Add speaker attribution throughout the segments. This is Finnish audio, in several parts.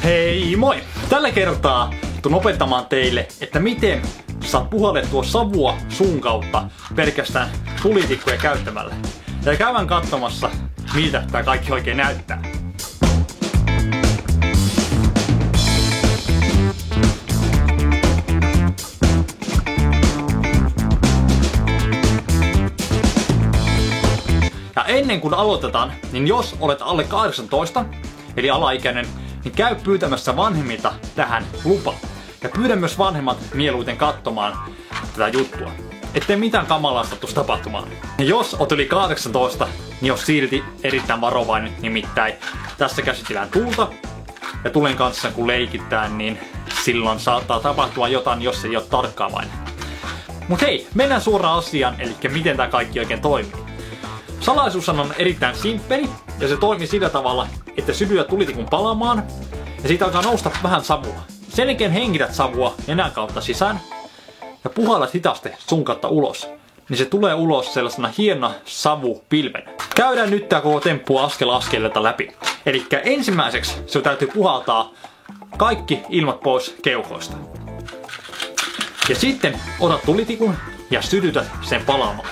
Speaker 1: Hei moi! Tällä kertaa tulen opettamaan teille, että miten saat puhallettua savua suun kautta pelkästään tulitikkuja käyttämällä. Ja käydään katsomassa, miltä tää kaikki oikein näyttää. Ja ennen kuin aloitetaan, niin jos olet alle 18, eli alaikäinen, niin käy pyytämässä vanhemmilta tähän lupa. Ja pyydä myös vanhemmat mieluiten katsomaan tätä juttua. Ettei mitään kamalaa sattuisi tapahtumaan. Ja jos olet yli 18, niin jos silti erittäin varovainen, nimittäin tässä käsitellään tulta. Ja tulen kanssa kun leikitään, niin silloin saattaa tapahtua jotain, jos ei ole tarkkaavainen. Mut hei, mennään suoraan asiaan, eli miten tää kaikki oikein toimii. Salaisuus on erittäin simppeli ja se toimii sillä tavalla, että sytytät tulitikun palamaan ja siitä alkaa nousta vähän savua. Sen jälkeen hengität savua nenän kautta sisään ja puhallat hitaasti sun kautta ulos. Niin se tulee ulos sellaisena hienona savupilvenä. Käydään nyt tää koko temppu askel askeleelta läpi. Elikkä ensimmäiseksi se täytyy puhaltaa kaikki ilmat pois keuhkoista. Ja sitten otat tulitikun ja sytytät sen palaamaan.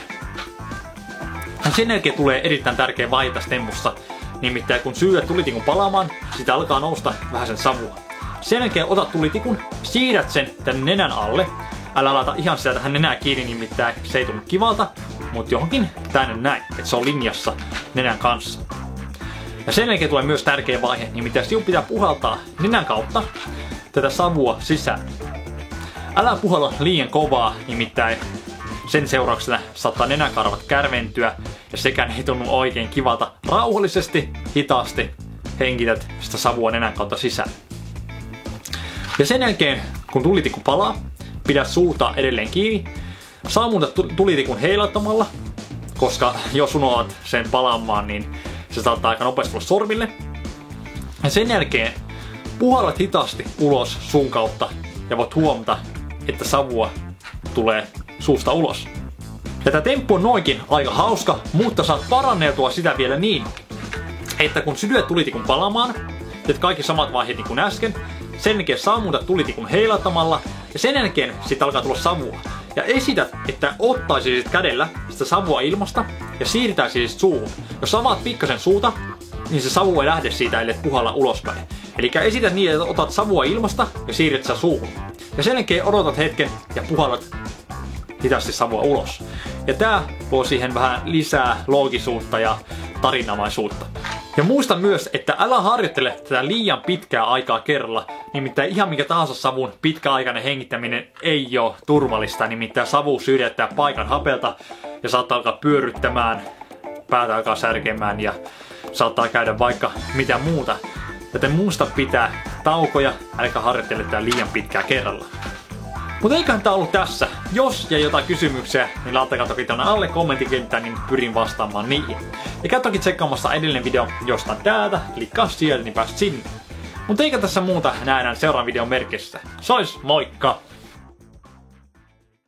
Speaker 1: Ja sen jälkeen tulee erittäin tärkeä vaihe tässä tempussa. Nimittäin kun syydät tulitikun palaamaan, siitä alkaa nousta vähän sen savua. Sen jälkeen otat tulitikun, siirrät sen tänne nenän alle. Älä laita ihan sitä tähän nenää kiinni, nimittäin se ei tunnu kivalta, mutta johonkin tänne näin, että se on linjassa nenän kanssa. Ja sen jälkeen tulee myös tärkeä vaihe, nimittäin sinun pitää puhaltaa nenän kautta tätä savua sisään. Älä puhalla liian kovaa, nimittäin sen seurauksena saattaa nenäkarvat kärventyä ja sekään ei tunnu oikein kivalta. Rauhallisesti, hitaasti henkität sitä savua nenän kautta sisään. Ja sen jälkeen, kun tulitikku palaa, pidä suuta edelleen kiinni. Sammuta tulitikun heilauttamalla, koska jos unohdat sen palaamaan, niin se saattaa aika nopeasti tulla sormille. Ja sen jälkeen puhallat hitaasti ulos suun kautta ja voit huomata, että savua tulee suusta ulos. Ja tää temppu on noinkin aika hauska, mutta saat paranneltua sitä vielä niin, että kun sytyät tulitikun palaamaan, teet kaikki samat vaiheet niin kuin äsken, sen jälkeen sammutat tulitikun heilauttamalla ja sen jälkeen siitä alkaa tulla savua. Ja esität, että ottaisit kädellä sitä savua ilmasta ja siirtäisit suuhun. Jos avaat pikkasen suuta, niin se savu ei lähde siitä, ellei puhalla ulospäin. Eli esität niin, että otat savua ilmasta ja siirrät sitä suuhun. Ja sen jälkeen odotat hetken ja puhallat hitaasti savua ulos. Ja tää luo siihen vähän lisää loogisuutta ja tarinamaisuutta. Ja muista myös, että älä harjoittele tätä liian pitkää aikaa kerralla. Nimittäin ihan mikä tahansa savun pitkäaikainen hengittäminen ei ole turvallista. Nimittäin savu syrjäyttää paikan hapelta ja saattaa alkaa pyörryttämään, päätä alkaa särkemään ja saattaa käydä vaikka mitä muuta. Joten muista pitää taukoja, älkää harjoittele tätä liian pitkää kerralla. Mutta eiköhän tää ollut tässä. Jos ja jotain kysymyksiä, niin laittakaa toki tänne alle kommenttikenttään, niin pyrin vastaamaan niihin. Ja käy toki tsekkaamassa edellinen video jostain täältä, klikkaa sieltä, niin pääst sinne. Mutta eikä tässä muuta, nähdään seuraavan videon merkissä. Sois, moikka!